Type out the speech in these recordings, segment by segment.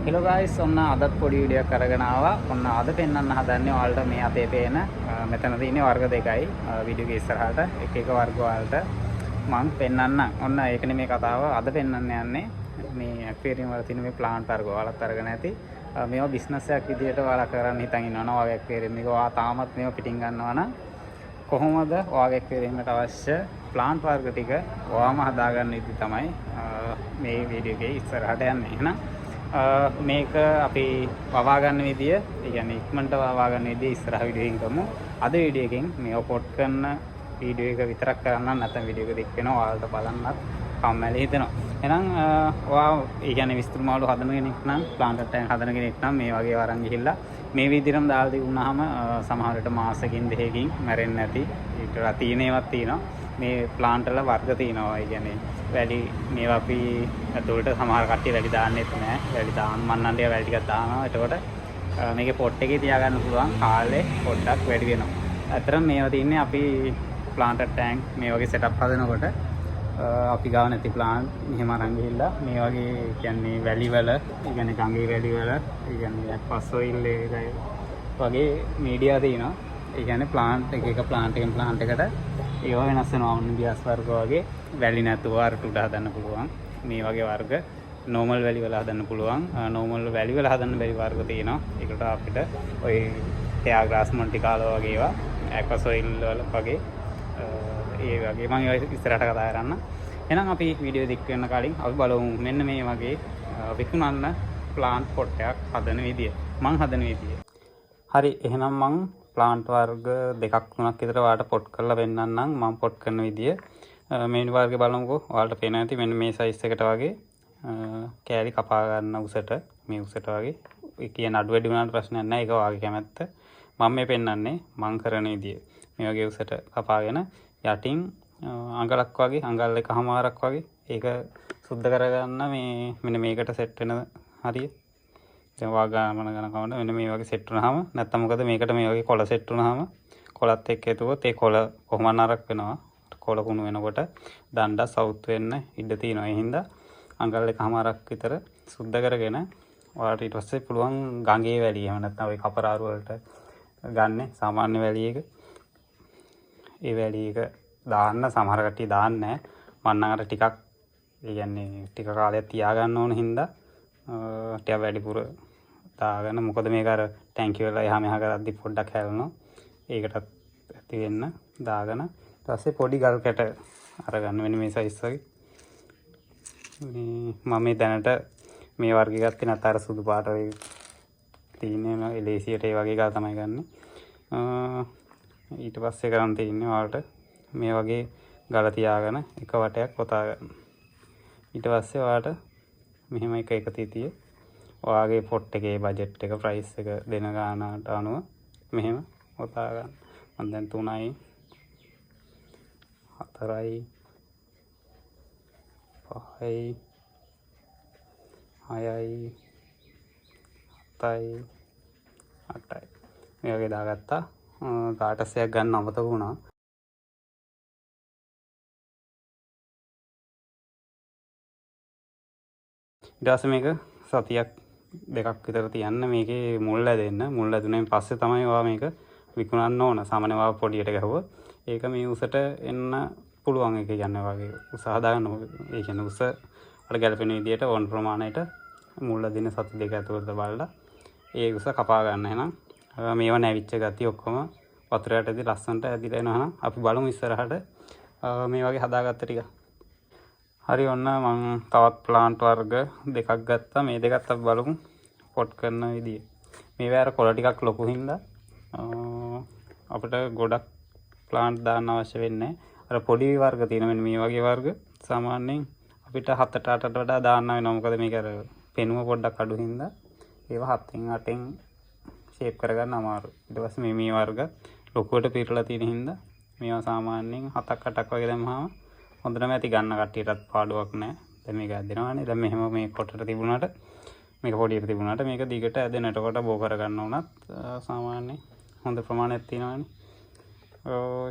Hello guys ඔන්න අදත් පොඩි වීඩියෝ එකක් අරගෙන ආවා. ඔන්න අද පෙන්වන්න හදන්නේ ඔයාලට මේ අතේ පේන මෙතන තියෙන වර්ග දෙකයි වීඩියෝ එකේ ඉස්සරහට එක එක වර්ග වලට මම පෙන්වන්නම්. ඔන්න ඒකනේ මේ කතාව. අද පෙන්වන්න යන්නේ මේ ඇක්වේරියම් වල තියෙන මේ ප්ලාන්ට් වර්ග ඔයාලත් අරගෙන ඇති. මේවා බිස්නස් එකක් විදියට ඔයාලා කරන්න හිතන් ඉන්නවනම් ඔයාගේ ඇක්වේරියම් එක ඔයා තාමත් මේවා පිටින් ගන්නවා නම් කොහොමද ඔයාගේ ඇක්වේරියම් එකට අවශ්‍ය ප්ලාන්ට් වර්ග ටික ඔයාම හදාගන්න විදිහ තමයි මේ වීඩියෝ එකේ ඉස්සරහට යන්නේ. එහෙනම් මේක අපි වවා ගන්න විදිය, ඒ කියන්නේ ඉක්මනට වවා ගන්න විදිය ඉස්සරහ වීඩියෝ එකකින් කරමු. අද වීඩියෝ එකෙන් මේව පොට් කරන වීඩියෝ එක විතරක් කරන්න නැත්නම් වීඩියෝ එක දික් වෙනවා. ඔයාලට බලන්නත් කම්මැලි හිතෙනවා. එහෙනම් ඔයා ඒ කියන්නේ විස්තර මාළු හදන කෙනෙක් නම්, ප්ලාන්ට් ටැංක් හදන කෙනෙක් නම් මේ වගේ වරන් ගිහිල්ලා මේ විදිහටම දාලා තිබුණාම සමහර විට මාසෙකින් දෙකකින් මැරෙන්නේ නැති ඊට තියෙනේවත් තියෙනවා. මේ ප්ලාන්ට් වල වර්ග තියෙනවා. ඒ කියන්නේ වැඩි මේවා අපි ඇතුළට සමහර කට්ටිය වැඩි දාන්නෙත් නැහැ. වැඩි දාන්න මන්නන්ඩිය වැඩි ටිකක් දානවා. එතකොට මේකේ පොට් එකේ තියාගන්න පුළුවන් කාලේ පොඩ්ඩක් වැඩි වෙනවා. ඇත්තටම මේවා තියන්නේ අපි ප්ලාන්ට් ටැංක් මේ වගේ සෙටප් හදනකොට අපි ගාව නැති ප්ලාන්ට් මෙහෙම අරන් ගිහිල්ලා මේ වගේ කියන්නේ වැලි වල, ඒ කියන්නේ ගඟේ වැලි වල, ඒ කියන්නේ පස්සොයිල් වගේ මීඩියා තියෙනවා. ඒ කියන්නේ ප්ලාන්ට් එක ප්ලාන්ට් එකෙන් ප්ලාන්ට් එකට ඒවා වෙනස් වෙනවා. නිදියස් වර්ග වගේ වැලි නැතුව අරට උඩ හදන්න පුළුවන්. මේ වගේ වර්ග නෝමල් වැලි වල හදන්න පුළුවන්. නෝමල් වැලි වල හදන්න බැරි වර්ග තියෙනවා. ඒකට අපිට ඔය ටෙයා ග්‍රාස් මොන්ටිකාලෝ වගේ ඒවා ඇක්වසොයිල් වල වගේ ඒ වගේ මම ඉස්සරහට කතා කරන්න. එහෙනම් අපි වීඩියෝ දික් වෙන කලින් අපි බලමු මෙන්න මේ වගේ විකුණන්න ප්ලාන්ට් පොට් එකක් හදන විදිය. මං හදන විදිය. හරි, එහෙනම් මං ප්ලාන්ට් වර්ග දෙකක් තුනක් විතර ඔයාලට පොට් කරලා පෙන්නන්නම්. මම පොට් කරන විදිය මේ වර්ගේ බලමුකෝ. ඔයාලට පේන ඇති මෙන්න මේ සයිස් එකට වගේ කෑලි කපා ගන්න උසට, මේ උසට වගේ. ඒ කියන අඩු වැඩි වුණාට ප්‍රශ්නයක් නැහැ. ඒක ඔයාගේ කැමැත්ත. මම මේ පෙන්නන්නේ මං කරන විදිය. මේ වගේ උසට කපාගෙන යටින් අඟලක් වගේ, අඟල් එකමාරක් වගේ ඒක සුද්ධ කරගන්න මේ මෙන්න මේකට සෙට් වෙන හරිය. දැන් වාගාමන ගණකවන්න මෙන්න මේ වගේ සෙට් වුණාම, නැත්තම් මොකද මේකට මේ වගේ කොළ සෙට් වුණාම කොළත් එක්ක එතකොට ඒ කොළ කොහොම නරක් වෙනවා. කොළ කුණු වෙනකොට දණ්ඩ සවුත් වෙන්න ඉඩ තියෙනවා. ඒ හින්දා අඟල් එකමාරක් විතර සුද්ධ කරගෙන ඔයාලට ඊට පස්සේ පුළුවන් ගඟේ වැලි, එහෙම නැත්නම් ওই කපරාරු වලට ගන්න සාමාන්‍ය වැලි එක. ඒ වැලි එක දාන්න සමහර කට්ටිය දාන්නේ නැහැ. මම නම් අර ටිකක්, ඒ කියන්නේ ටික කාලයක් තියාගන්න ඕන හින්දා ටික වැඩිපුර දාගෙන, මොකද මේක අර ටැංකිය වල එහා මෙහා කරද්දි පොඩ්ඩක් හැලෙනවා. ඒකටත් ඇති වෙන්න දාගෙන ඊට පස්සේ පොඩි ගල් කැට අරගන්න වෙන මේ සයිස් වගේ. මම මේ දැනට මේ වර්ගය ගත්තේ නැත්නම් අර සුදු පාට වගේ තියෙන එලේසියට ඒ වගේ ගල් තමයි ගන්නෙ. ඊට පස්සේ කරන් තියෙන්නේ ඔයාලට මේ වගේ ගල තියාගෙන එක වටයක් පොතා ගන්න. ඊට පස්සේ ඔයාලට මෙහෙම එක තිතිය ඔයාගේ පොට් එකේ බජට් එක, ප්‍රයිස් එක දෙන ගානට අනුව මෙහෙම පොතා ගන්න. මම දැන් 3යි 4යි 5යි 6යි 7යි 8යි මේ වගේ දාගත්තා. කාටස්සයක් ගන්න අමතක වුණා. ඊට පස්සේ මේක සතියක් දෙකක් විතර තියන්න මේකේ මුල් ඇදෙන්න. මුල් ඇදුණෙන් පස්සේ තමයි ඔයා මේක විකුණන්න ඕන. සාමාන්‍යව ඔයා පොඩියට ගහුවොත් ඒක මේ උසට එන්න පුළුවන්. ඒක කියන්නේ වගේ උස හදාගන්න. ඒ කියන්නේ උස අර ගැලපෙන විදියට ඕන ප්‍රමාණයට මුල් ඇදින සති දෙක ඇතුළත බලලා ඒ උස කපා ගන්න. එහෙනම් මේවා නැවිච්ච ගතිය ඔක්කොම වතුර යටදී ලස්සනට ඇදිලා එනවා. එහෙනම් අපි බලමු ඉස්සරහට මේ වගේ හදාගත්ත ටික. හරි, ඔන්න මම තවත් ප්ලාන්ට් වර්ග දෙකක් ගත්තා. මේ දෙකත් අපි බලමු පොට් කරන විදිය. මේවා අර කොළ ටිකක් ලොකු හින්දා අපිට ගොඩක් ප්ලාන්ට් දාන්න අවශ්‍ය වෙන්නේ නැහැ. අර පොඩි වර්ග තියෙන මෙන්න මේ වගේ වර්ග සාමාන්‍යයෙන් අපිට 7ට 8ට වඩා දාන්න වෙනවා. මොකද මේක අර පෙනුම පොඩ්ඩක් අඩු හින්දා ඒවා 7න් 8න් ෂේප් කරගන්න අමාරුයි. ඊට පස්සේ මේ වර්ග ලොකුවට පිරලා තියෙන හින්දා මේවා සාමාන්‍යයෙන් 7ක් 8ක් වගේ දැම්මම හොඳටම ඇති. ගන්න කට්ටියටත් පාඩුවක් නැහැ. දැන් මේක ඇදෙනවානේ. දැන් මෙහෙම මේ කොටට තිබුණාට, මේක පොඩියට තිබුණාට මේක දිගට ඇදෙනට කොට බෝ කරගන්න උනත් සාමාන්‍ය හොඳ ප්‍රමාණයක් තියෙනවානේ.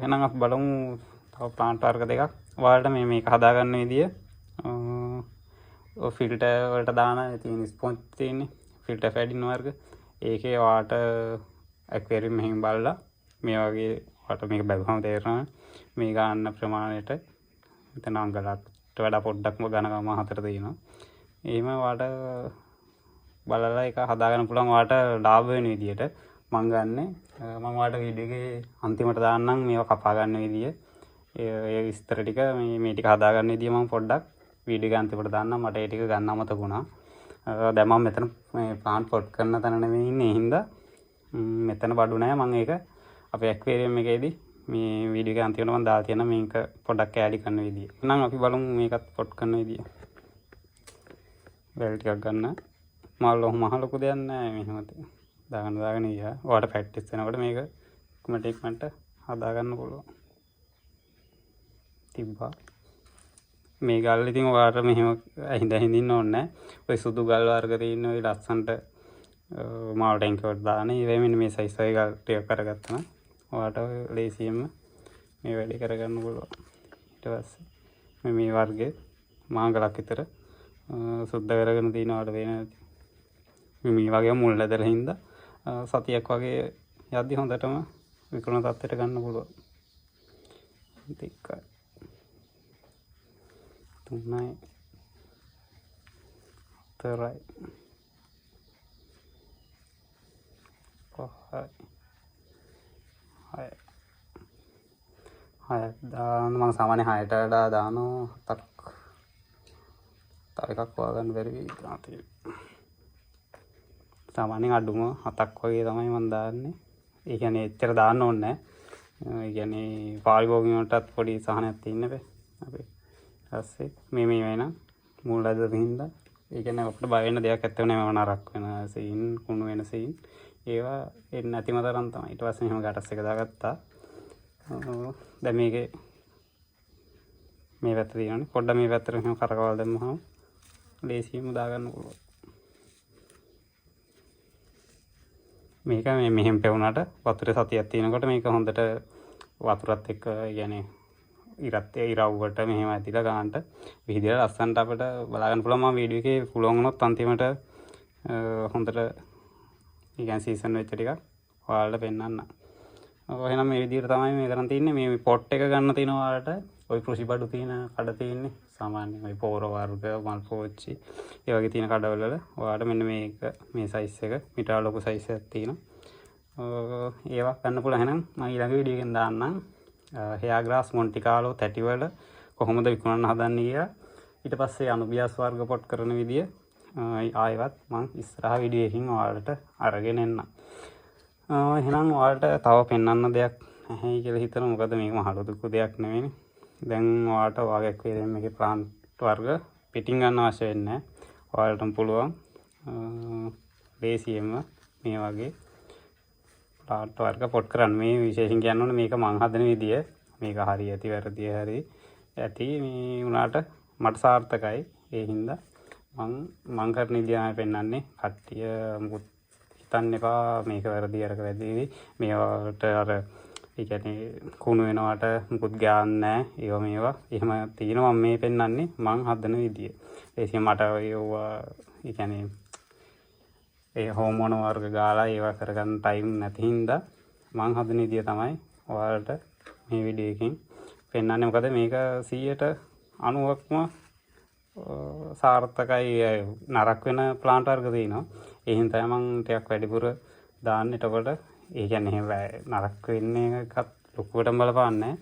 එහෙනම් අපි බලමු තව ප්ලාන්ට් වර්ග දෙකක්. ඔයාලට මේක හදාගන්න විදිය ෆිල්ටර් වලට දාන තියෙන ස්පොන්ජ් තියෙන්නේ. ෆිල්ටර් ෆැඩින් වර්ග. ඒකේ වාට ඇක්වේරියම් මෙහෙම බලලා මේ වගේ වාට මේක බැලුවම තේරෙනවා මේ ගන්න ප්‍රමාණයට මෙතන අංගලකට වඩා පොඩ්ඩක්ම ඝනකම 4 තියෙනවා. එහෙම වාට බලලා ඒක හදාගන්න පුළුවන් වාට ලාභ වෙන විදියට මම ගන්නෙ. මම වාට වීඩියෝ එකේ අන්තිමට දාන්නම් මේවා කපා ගන්න විදිය. ඒ විස්තර ටික මේ ටික හදාගන්න විදිය මම පොඩ්ඩක් වීඩියෝ එක අන්තිමට දාන්නම්. මට ඒ ටික ගන්න අමතක වුණා. දැන් මම මෙතන මේ ප්ලාන්ට් පොට් කරන තැන නෙමෙයි ඉන්නේ. ඒ හින්දා මෙතන බඩු නැහැ. මම ඒක අපේ ඇක්වේරියම් එකේදී මේ වීඩියෝ එක අන්තිමට මම දාලා තියෙනවා මේක පොඩ්ඩක් ඈඩි කරන විදිය. එහෙනම් අපි බලමු මේකත් පොට් කරන විදිය. වැල් ටිකක් ගන්න. මහ ලොකු දෙයක් නැහැ මෙහෙම දාගෙන ගියා. ඔයාලට ප්‍රැක්ටිස් වෙනකොට මේක ඉක්මනට හදා ගන්න පුළුවන්. තිබ්බා. මේ ගල් ඉතින් ඔයාලට මෙහෙම හින්දින්න ඕනේ නැහැ. ඔය සුදු ගල් වර්ග තියෙන ඔය ලස්සන්ට මාව ටැංකිය වලට දාන. ඒ වෙන්නේ මේ සයිස් එකේ ගල් ටික කරගත්තා නම් ඔයාලට ලේසියෙන්ම මේ වැඩේ කරගන්න පුළුවන්. ඊට පස්සේ මේ වර්ගයේ මාංගලක් විතර සුද්ධ කරගෙන තියනවාට වෙන මේ වගේ මුල් ඇදලා හින්දා සතියක් වගේ යද්දි හොඳටම විකුණන තත්ත්වයට ගන්න පුළුවන්. දෙකයි 3යි 4යි 5යි 6යි දාන්න මම සාමාන්‍ය 6ට වඩා දානවා 7ක්. තව එකක් හොයාගන්න බැරි වෙයි තාත්තේ. සාමාන්‍යයෙන් අඩුම 7ක් වගේ තමයි මම දාන්නේ. ඒ කියන්නේ එච්චර දාන්න ඕනේ නැහැ. ඒ කියන්නේ පාරිභෝගික වලටත් පොඩි සහනයක් තියෙන්න බෑ. අපි ඊපස්සේ මේ වෙන මුල් ඇදලා හින්දා ඒ කියන්නේ අපිට බය වෙන්න දෙයක් නැත්තේ නෑ. නරක් වෙන සීන් කුණු වෙන සීන් ඒවා එන්නේ නැතිම තරම් තමයි. ඊට පස්සේ මෙහෙම ගැටස් එක දාගත්තා. දැන් මේකේ මේ පැත්ත තියෙනවානේ. පොඩ්ඩක් මේ පැත්තට මෙහෙම කරකවල දැම්මහම ලේසියෙන්ම දාගන්න පුළුවන්. මේක මෙහෙම පෙවුනට වතුරේ සතියක් තියෙනකොට මේක හොඳට වතුරත් එක්ක يعني ඉරව්වට මෙහෙම ඇදිලා ගන්නට විහිදලා ලස්සනට අපිට බලා ගන්න පුළුවන්. මම වීඩියෝ එකේ පුළුවන් වුණොත් අන්තිමට හොඳට يعني සීසන් වෙච්ච ටිකක් ඔයාලට පෙන්නන්න. එහෙනම් මේ විදිහට තමයි මේ කරන් තින්නේ. මේ පොට් එක ගන්න තියෙනවා ඔයාලට. ওই කෘෂි බඩු තියෙන කඩ තියෙන්නේ. සාමාන්‍යයෙන් ওই පෝර වර්ග මල් පෝච්චි ඒ වගේ තියෙන කඩවල ඔයාලට මෙන්න මේක මේ සයිස් එක මීටර ලොකු සයිස් එකක් තියෙනවා. ඒවා ගන්න පුළුවන්. එහෙනම් මම ඊළඟ වීඩියෝ එකෙන් දාන්නම් හෙයා ග්‍රාස් මොන්ටිකාලෝ තැටි වල කොහොමද විකුණන්න හදන්නේ කියලා. ඊට පස්සේ අනුබියාස් වර්ග පොට් කරන විදිය ආයෙවත් මම ඉස්සරහ වීඩියෝ එකකින් ඔයාලට අරගෙන එන්නම්. එහෙනම් ඔයාලට තව පෙන්වන්න දෙයක් නැහැ කියලා හිතනවා. මොකද මේක මහ ලොකු දෙයක් නෙවෙයිනේ. දැන් ඔයාලට ඔයාගේ ඇක්වේරියම් එකේ ප්ලාන්ට් වර්ග පිටින් ගන්න අවශ්‍ය වෙන්නේ නැහැ. ඔයාලටම පුළුවන් ලේසියෙන්ම මේ වගේ ප්ලාන්ට් වර්ග පොට් කරන්න. මේ විශේෂයෙන් කියන්න ඕනේ මේක මං හදන විදිය. මේක හරි ඇති වැරදි හරි ඇති මේ උනාට මට සාර්ථකයි. ඒ හින්දා මං කරන විදියම පෙන්වන්නේ. කට්ටිය මුකුත් හිතන්න එපා මේක වැරදි අරක වැරදි. මේවට අර ඒ කියන්නේ කුණු වෙනවට මුකුත් ගාන්නේ නැහැ. ඒවා මේවා එහෙම තියෙනවා. මම මේ පෙන්වන්නේ මං හදන විදිය. ඒකෙන් මට ඒවා ඒ කියන්නේ ඒ හෝමෝන වර්ග ගාලා ඒවා කරගන්න ටයිම් නැති හින්දා මං හදන විදිය තමයි ඔයාලට මේ වීඩියෝ එකෙන් පෙන්වන්නේ. මොකද මේක 90%ක්ම සාර්ථකයි. නරක වෙන ප්ලාන්ට් වර්ග තියෙනවා. ඒ හින්දා මම ටිකක් වැඩිපුර දාන්න. එතකොට ඒ කියන්නේ එහෙම නරක වෙන්නේ එකත් ලොකුවටම බලපාන්නේ.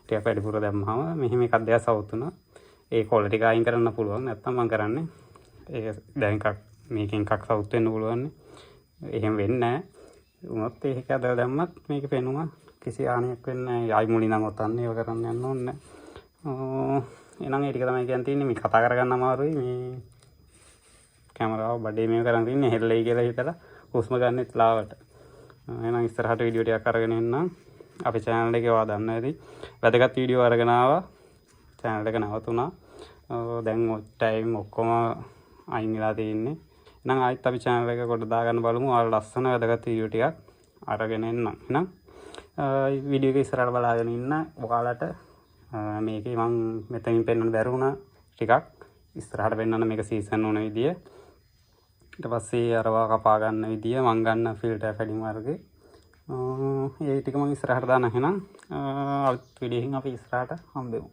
ටිකක් වැඩිපුර දැම්මම මෙහෙම එකක් දෙයක් සවුතුනා. ඒ ක්වොලිටි එක අයින් කරන්න පුළුවන්. නැත්තම් මම කරන්නේ ඒක දැන් එකක් මේකෙන් එකක් සවුත් වෙන්න පුළුවන්. එහෙම වෙන්නේ නැහැ. උනොත් ඒක අදලා දැම්මත් මේක පෙනුම කිසි හානියක් වෙන්නේ නැහැ. ආයි මුලින් නම් ඔතන්න ඒව කරන්න යන්න ඕනේ නැහැ. එහෙනම් ඒ ටික තමයි කියන්න තියෙන්නේ. මේ කතා කරගන්න අමාරුයි. මේ කැමරාව බඩේ මේව කරන් තින්නේ හෙල්ලයි කියලා හිතලා හුස්ම ගන්නෙත් ලාවට. එහෙනම් ඉස්සරහට වීඩියෝ ටිකක් අරගෙන එන්නම්. අපේ channel එකේ ඔයා දන්නවා ඇති. වැදගත් වීඩියෝ අරගෙන ආවා. channel එක නවතුණා. දැන් ටයිම් ඔක්කොම අයින් වෙලා තියෙන්නේ. එහෙනම් ආයෙත් අපි channel එක කොට දාගන්න බලමු. ඔයාලා ලස්සන වැදගත් වීඩියෝ ටිකක් අරගෙන එන්නම්. එහෙනම් වීඩියෝ එක ඉස්සරහට බලාගෙන ඉන්න. ඔයාලට මේකේ මම මෙතනින් පෙන්වන්න බැරි වුණා ටිකක් ඉස්සරහට පෙන්වන්න මේක සීසන් වුණ විදිය. ඊට පස්සේ අරවා කපා ගන්න විදිය මං ගන්න ෆිල්ටර් ෆැඩින් වර්ගේ ඒ ටික මම ඉස්සරහට දාන්න. එහෙනම් අලුත් වීඩියෝ එකකින් අපි ඉස්සරහට හම්බෙමු.